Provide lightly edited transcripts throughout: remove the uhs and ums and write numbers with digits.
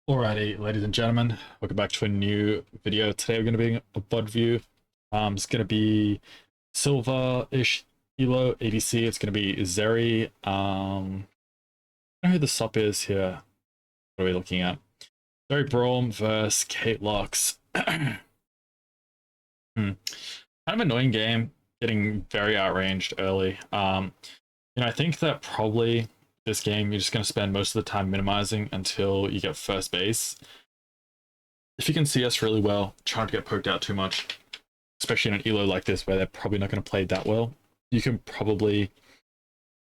Alrighty, ladies and gentlemen, welcome back to a new video. Today we're going to be a VOD view. It's going to be silver-ish elo ADC. It's going to be Zeri. I don't know who the sup is here. What are we looking at? Zeri Braum versus Caitlyn. Kind of annoying game, getting very outranged early. I think that probably this game you're just going to spend most of the time minimizing until you get first base. If you can see us really well, try not to get poked out too much, especially in an elo like this where they're probably not going to play that well. You can probably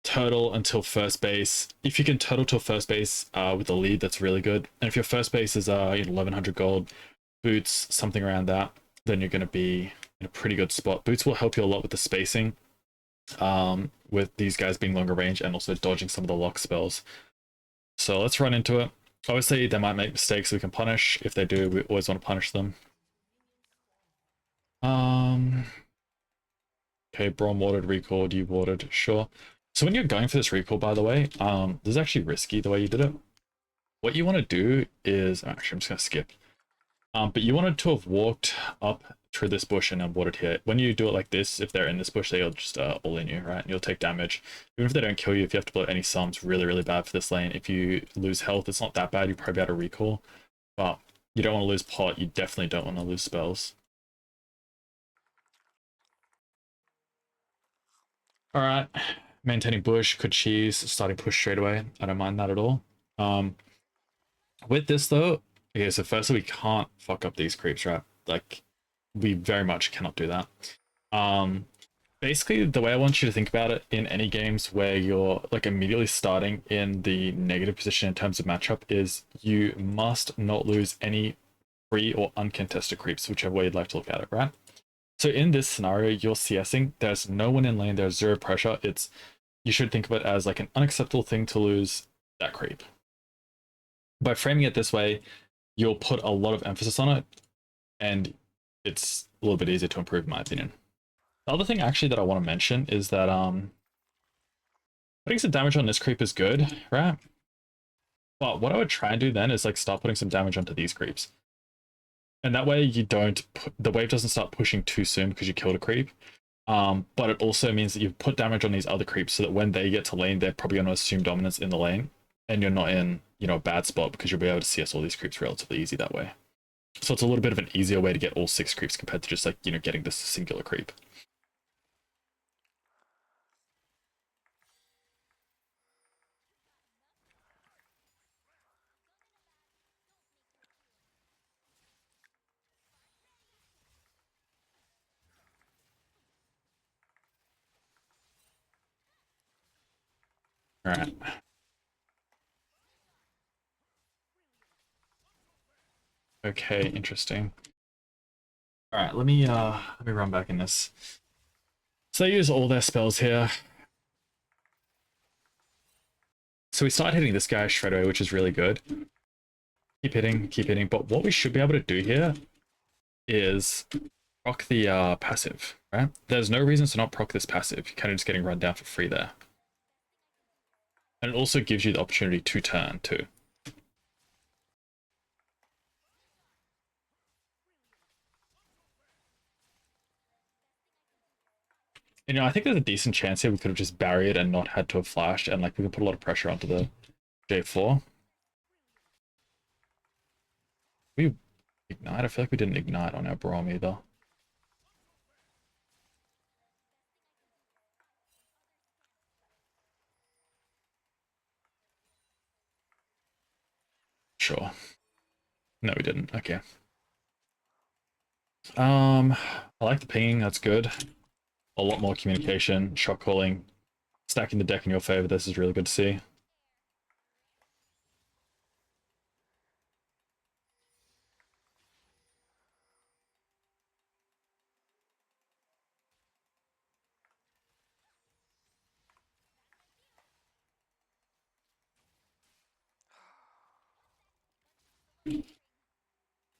turtle until first base. If you can turtle till first base with a lead, that's really good. And if your first base is 1100 gold, boots, something around that, then you're going to be in a pretty good spot. Boots will help you a lot with the spacing, with these guys being longer range and also dodging some of the lock spells. So let's run into it. Obviously, they might make mistakes we can punish. If they do, we always want to punish them. Okay, Braum warded, recalled, you warded, sure. So when you're going for this recall, by the way, this is actually risky the way you did it. What you want to do is, actually I'm just going to skip. But you wanted to have walked up through this bush and then warded here. When you do it like this, if they're in this bush, they'll just all in you, right? And you'll take damage. Even if they don't kill you, if you have to blow any sums, really, really bad for this lane. If you lose health, it's not that bad. You probably be able to recall. But you don't want to lose pot. You definitely don't want to lose spells. Alright. Maintaining bush, could cheese, starting push straight away. I don't mind that at all. With this though, okay, so firstly we can't fuck up these creeps, right? Like, we very much cannot do that. Basically, the way I want you to think about it in any games where you're like immediately starting in the negative position in terms of matchup is you must not lose any free or uncontested creeps, whichever way you'd like to look at it, right? So in this scenario, you're CSing, there's no one in lane, there's zero pressure. You should think of it as like an unacceptable thing to lose that creep. By framing it this way, you'll put a lot of emphasis on it, and it's a little bit easier to improve, in my opinion. The other thing actually that I want to mention is that putting some damage on this creep is good, right? But what I would try and do then is like start putting some damage onto these creeps. And that way you the wave doesn't start pushing too soon because you killed a creep. But it also means that you've put damage on these other creeps so that when they get to lane, they're probably going to assume dominance in the lane. And you're not in, a bad spot because you'll be able to CS all these creeps relatively easy that way. So it's a little bit of an easier way to get all 6 creeps compared to just like, getting this singular creep. All right. Okay, interesting. All right, let me run back in this. So they use all their spells here. So we start hitting this guy straight away, which is really good. Keep hitting. But what we should be able to do here is proc the passive, right? There's no reason to not proc this passive. You're kind of just getting run down for free there. And it also gives you the opportunity to turn too. I think there's a decent chance here we could have just barriered and not had to have flashed, and like we can put a lot of pressure onto the J4. We ignite? I feel like we didn't ignite on our Braum either. Sure. No, we didn't. Okay. I like the pinging, that's good. A lot more communication, shot calling, stacking the deck in your favor. This is really good to see.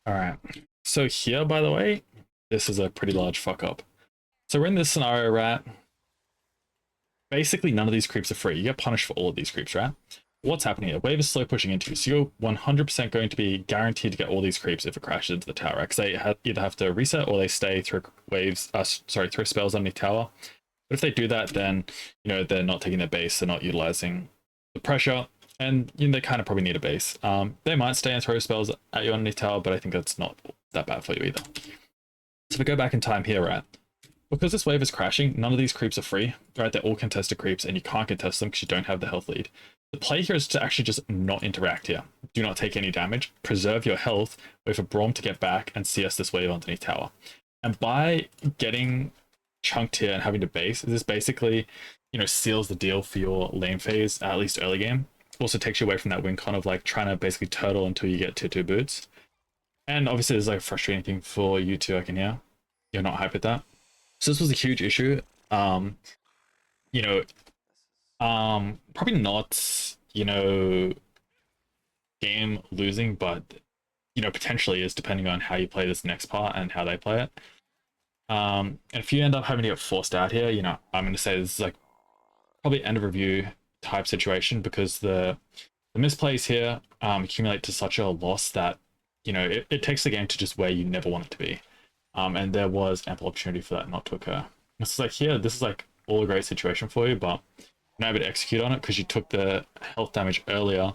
All right. So here, by the way, this is a pretty large fuck up. So we're in this scenario, right? Basically, none of these creeps are free. You get punished for all of these creeps, right? what's happening here? Wave is slow pushing into you, so you're 100% going to be guaranteed to get all these creeps if it crashes into the tower, because they either have to reset or they stay through waves, through spells underneath tower. But if they do that, then, you know, they're not taking their base, they're not utilizing the pressure, and, you know, they kind of probably need a base. They might stay and throw spells at you underneath tower, but I think that's not that bad for you either. So if we go back in time here, right, because this wave is crashing, none of these creeps are free, right? They're all contested creeps, and you can't contest them because you don't have the health lead. The play here is to actually just not interact here. Do not take any damage, preserve your health, wait for Braum to get back, and CS this wave underneath tower. And by getting chunked here and having to base, this basically, you know, seals the deal for your lane phase, at least early game. Also takes you away from that win con of like trying to basically turtle until you get tier 2 boots. And obviously there's like a frustrating thing for you too, I can hear. You're not hyped with that. So this was a huge issue. You know, probably not, you know, game losing, but, you know, potentially is, depending on how you play this next part and how they play it. And if you end up having to get forced out here, you know, I'm going to say this is like probably end of review type situation, because the misplays here accumulate to such a loss that, you know, it takes the game to just where you never want it to be. And there was ample opportunity for that not to occur. It's like here, this is like all a great situation for you, but you're not able to execute on it because you took the health damage earlier,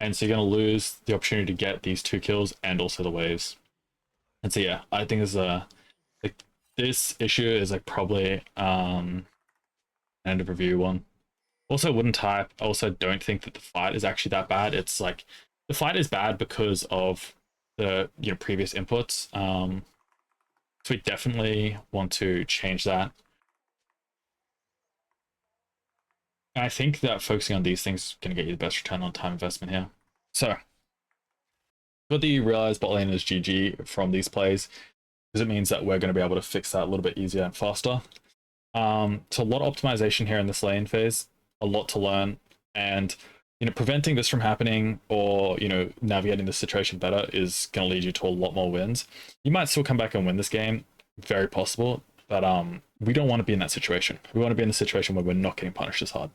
and so you're going to lose the opportunity to get these 2 kills and also the waves. And so yeah, I think like this issue is like probably end of review one. Also wouldn't type. I also don't think that the fight is actually that bad. It's like the fight is bad because of the, you know, previous inputs. So we definitely want to change that. And I think that focusing on these things is going to get you the best return on time investment here. So, whether you realize bot lane is GG from these plays, because it means that we're going to be able to fix that a little bit easier and faster. So a lot of optimization here in this lane phase, a lot to learn, and, you know, preventing this from happening, or, you know, navigating the situation better, is going to lead you to a lot more wins. You might still come back and win this game, very possible, but we don't want to be in that situation. We want to be in the situation where we're not getting punished as hard.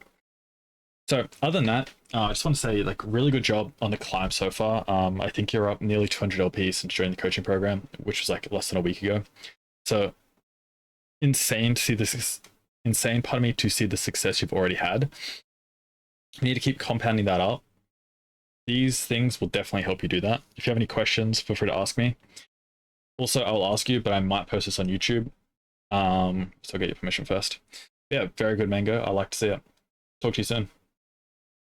So other than that, I just want to say, like, really good job on the climb so far. I think you're up nearly 200 LP since joining the coaching program, which was like less than a week ago. So insane to see this, insane, pardon me, to see the success you've already had. You need to keep compounding that up. These things will definitely help you do that. If you have any questions, feel free to ask me. Also, I will ask you, but I might post this on YouTube. So I'll get your permission first. Yeah, very good mango. I like to see it. Talk to you soon.